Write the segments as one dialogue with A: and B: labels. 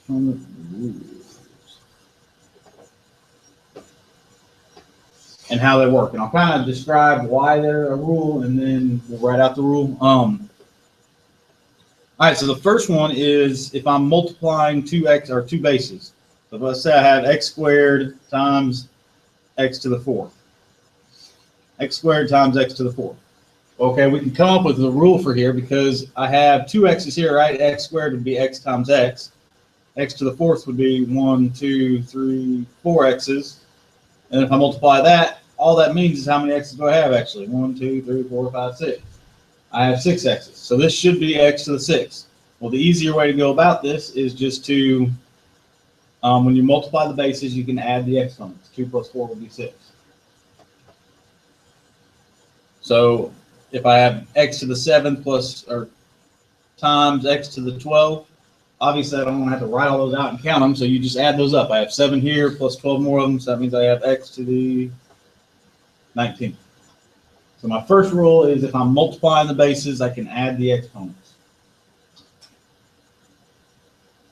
A: Exponent rules. And how they work. And I'll kind of describe why they're a rule, and then we'll write out the rule. All right, so the first one is if I'm multiplying two bases. So let's say I have x squared times x to the fourth. X squared times x to the fourth. Okay, we can come up with a rule for here because I have two x's here, right? X squared would be x times x. X to the fourth would be 1, 2, 3, 4 x's. And if I multiply that, all that means is how many x's do I have actually? 1, 2, 3, 4, 5, 6. I have 6 x's. So this should be x to the 6. Well, the easier way to go about this is just to, when you multiply the bases, you can add the exponents. 2 plus 4 would be 6. So if I have x to the 7th times x to the 12th, obviously I don't want to have to write all those out and count them, so you just add those up. I have 7 here plus 12 more of them, so that means I have x to the 19th. So my first rule is if I'm multiplying the bases, I can add the exponents.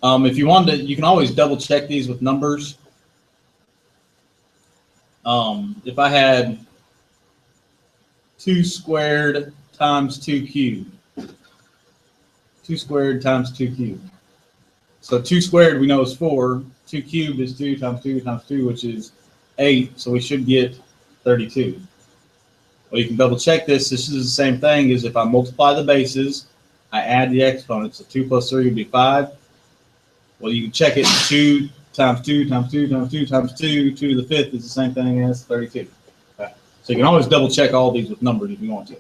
A: If you wanted to, you can always double check these with numbers. If I had 2 squared times 2 cubed. 2 squared times 2 cubed. So 2 squared we know is 4. 2 cubed is 2 times 2 times 2, which is 8. So we should get 32. Well, you can double check this. This is the same thing as if I multiply the bases, I add the exponents. So 2 plus 3 would be 5. Well, you can check it. 2 times 2 times 2 times 2 times 2. 2 to the 5th is the same thing as 32. Okay. So you can always double check all these with numbers if you want to.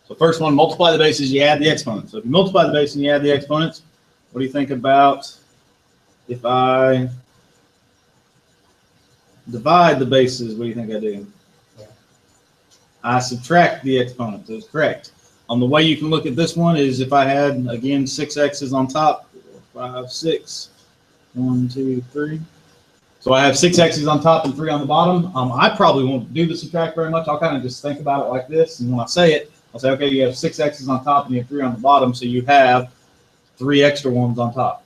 A: So first one, multiply the bases, you add the exponents. So if you multiply the base and you add the exponents, what do you think about if I divide the bases? What do you think I do? I subtract the exponents. That's correct. The way you can look at this one is if I had, again, 6 x's on top, 4, 5, 6, 1, 2, 3. So I have 6 x's on top and 3 on the bottom. I probably won't do the subtract very much. I'll kind of just think about it like this. And when I say it, I'll say, okay, you have 6 x's on top and you have 3 on the bottom. So you have 3 extra ones on top.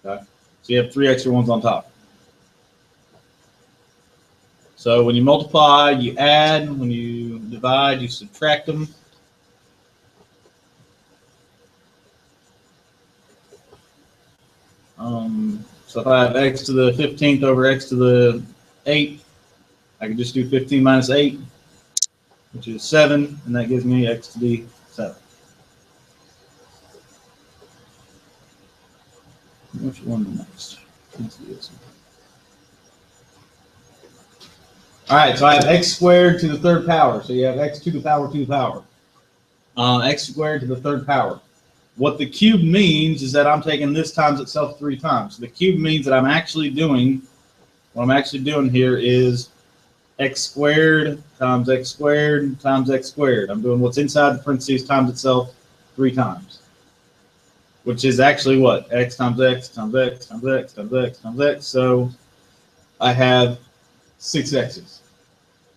A: Okay. So you have 3 extra ones on top. So when you multiply, you add. When you divide, you subtract them. So if I have x to the 15th over x to the 8th, I can just do 15 minus 8, which is 7, and that gives me x to the 7. Which one next? Let's do this one. All right, so I have x squared to the 3rd power. So you have x to the power to the power. X squared to the 3rd power. What the cube means is that I'm taking this times itself 3 times. So the cube means that what I'm actually doing here is x squared times x squared times x squared. I'm doing what's inside the parentheses times itself 3 times, which is actually what? X times x times x times x times x times x. So I have 6 x's.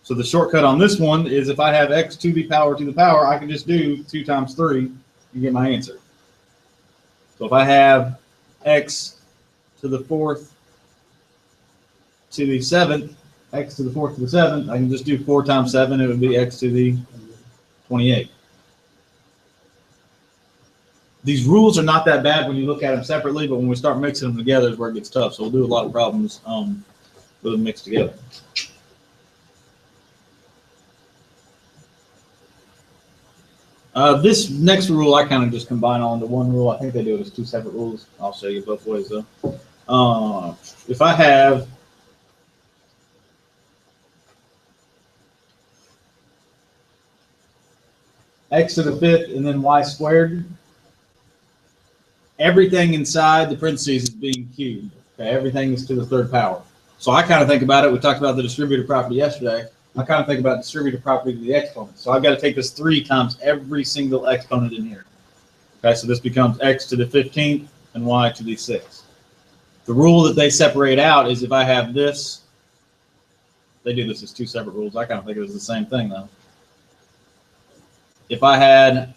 A: So the shortcut on this one is if I have x to the power, I can just do 2 times 3 and get my answer. So if I have x to the 4th to the 7th, x to the 4th to the 7th, I can just do 4 times 7. It would be x to the 28. These rules are not that bad when you look at them separately, but when we start mixing them together is where it gets tough. So we'll do a lot of problems with them mixed together. This next rule I kind of just combine all into one rule. I think they do it as 2 separate rules. I'll show you both ways though. If I have x to the 5th and then y squared, everything inside the parentheses is being cubed. Okay, everything is to the 3rd power. So I kind of think about it. We talked about the distributive property yesterday. I kind of think about distributive property to the exponent. So I've got to take this 3 times every single exponent in here. Okay, so this becomes x to the 15th and y to the 6th. The rule that they separate out is if I have this, they do this as 2 separate rules. I kind of think it was the same thing though. If I had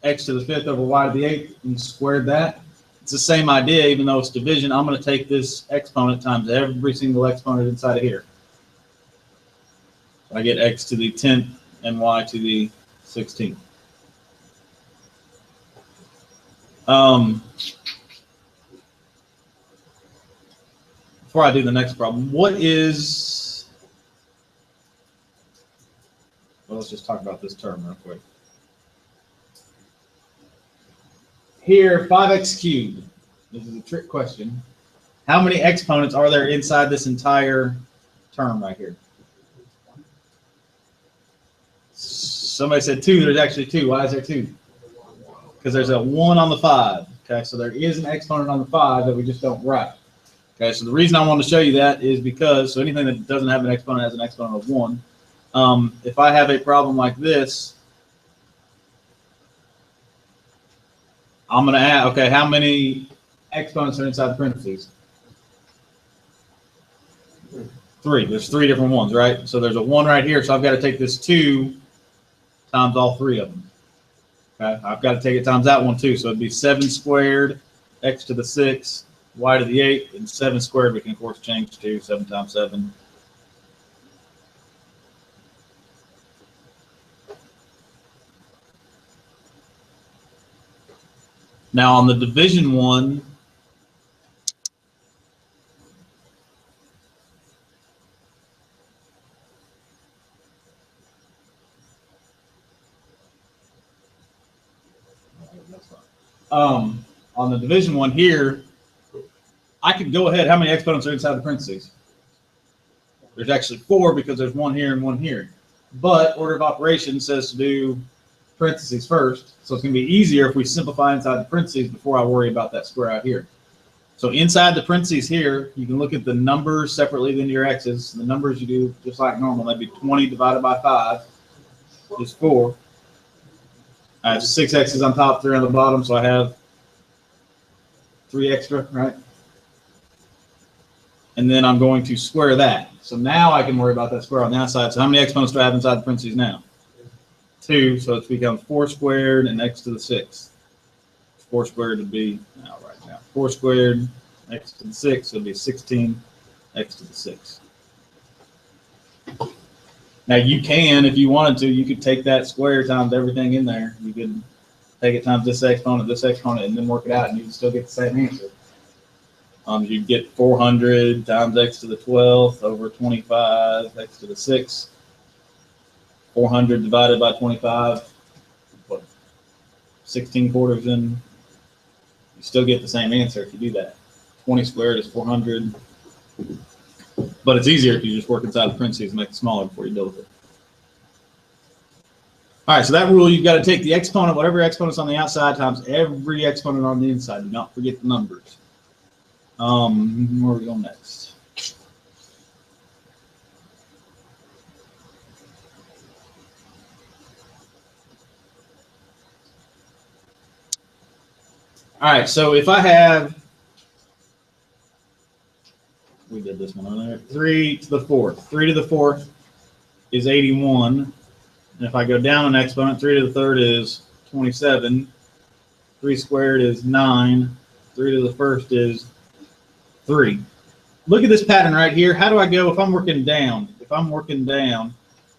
A: x to the 5th over y to the 8th and squared that, It's the same idea, even though it's division. I'm going to take this exponent times every single exponent inside of here. I get x to the 10th and y to the 16th. Before I do the next problem, what is, well, let's just talk about this term real quick. Here, 5x cubed. This is a trick question. How many exponents are there inside this entire term right here? Somebody said 2. There's actually 2. Why is there 2? Because there's a 1 on the 5. Okay, so there is an exponent on the 5 that we just don't write. Okay, so the reason I want to show you that is because, so anything that doesn't have an exponent has an exponent of 1. If I have a problem like this, I'm going to add, okay, how many exponents are inside the parentheses? 3. There's 3 different ones, right? So there's a 1 right here, so I've got to take this 2 times all 3 of them. Okay, I've got to take it times that one too, so it'd be 7 squared, x to the 6, y to the 8, and 7 squared we can of course change to 7 times 7. Now on the division one, here, I could go ahead. How many exponents are inside the parentheses? There's actually 4 because there's 1 here and 1 here. But order of operations says to do parentheses first. So it's going to be easier if we simplify inside the parentheses before I worry about that square out here. So inside the parentheses here, you can look at the numbers separately than your x's. The numbers you do just like normal. That'd be 20 divided by 5 is 4. I have 6 x's on top, 3 on the bottom, so I have 3 extra, right? And then I'm going to square that. So now I can worry about that square on the outside. So how many exponents do I have inside the parentheses now? 2, so it becomes 4 squared and x to the 6. 4 squared would be, right now, 4 squared, x to the 6, so it would be 16, x to the 6. Now you can, if you wanted to, you could take that square times everything in there. You could take it times this exponent, and then work it out, and you'd still get the same answer. You'd get 400 times x to the 12th over 25, x to the 6. 400 divided by 25, what, 16 quarters in, you still get the same answer if you do that. 20 squared is 400, but it's easier if you just work inside the parentheses and make it smaller before you deal with it. All right, so that rule, you've got to take the exponent, whatever exponent's on the outside, times every exponent on the inside. Do not forget the numbers. Where are we going next? All right, so if I have, we did this one earlier, 3 to the 4th. 3 to the 4th is 81. And if I go down an exponent, 3 to the 3rd is 27. 3 squared is 9. 3 to the 1st is 3. Look at this pattern right here. How do I go if I'm working down?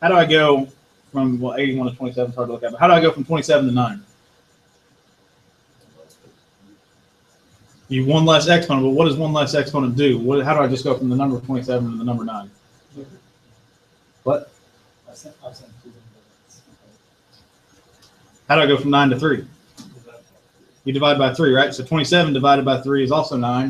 A: How do I go from, well, 81 to 27 is hard to look at, but how do I go from 27 to 9? You one less exponent, but what does one less exponent do? How do I just go from the number 27 to the number 9? What? How do I go from 9 to 3? You divide by 3, right? So 27 divided by 3 is also 9.